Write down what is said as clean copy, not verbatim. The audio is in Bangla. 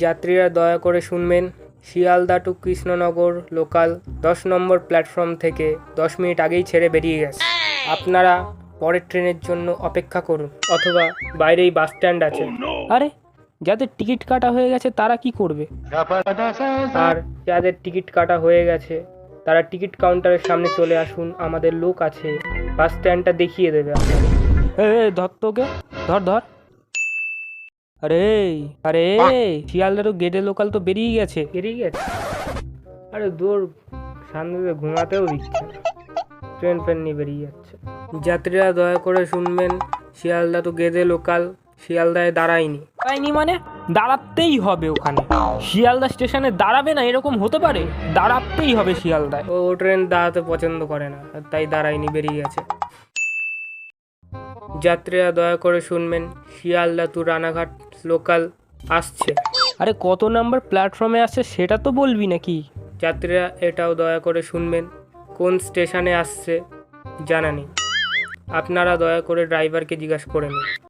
যাত্রীরা দয়া করে শুনবেন, শিয়ালদা টু কৃষ্ণনগর লোকাল 10 নম্বর প্ল্যাটফর্ম থেকে 10 মিনিট আগেই ছেড়ে বেরিয়ে গেছে। আপনারা পরের ট্রেনের জন্য অপেক্ষা করুন, অথবা বাইরেই বাস স্ট্যান্ড আছে। আরে যাদের টিকিট কাটা হয়ে গেছে তারা কি করবে? আর যাদের টিকিট কাটা হয়ে গেছে তারা টিকিট কাউন্টারের সামনে চলে আসুন, আমাদের লোক আছে, বাস স্ট্যান্ডটা দেখিয়ে দেবে আপনাদের। ধর তোকে, ধর। আরে আরে শিয়ালদা তো গেটে লোকাল তো বেরিয়ে গেছে। আরে দূর, সামনে দিয়ে ঘুমাতেও দিচ্ছে না, ট্রেন ফ্রেন নিয়ে বেরিয়ে যাচ্ছে। যাত্রীরা দয়া করে শুনবেন, শিয়ালদা তো গেদে লোকাল শিয়ালদায় দাঁড়ায়নি। দাঁড়ায়নি মানে? দাঁড়াতেই হবে ওখানে। শিয়ালদা স্টেশনে দাঁড়াবে না এরকম হতে পারে? দাঁড়াতেই হবে শিয়ালদায়। ও ট্রেন দাঁড়াতে পছন্দ করে না, আর তাই দাঁড়ায়নি, বেরিয়ে গেছে। যাত্রীরা দয়া করে শুনবেন, শিয়ালদা টু রানাঘাট লোকাল আসছে। আরে কত নাম্বার প্ল্যাটফর্মে আসছে সেটা তো বলবি নাকি? যাত্রীরা এটাও দয়া করে শুনবেন, কোন স্টেশনে আসছে জানা নেই, আপনারা দয়া করে ড্রাইভারকে জিজ্ঞাসা করে নিন।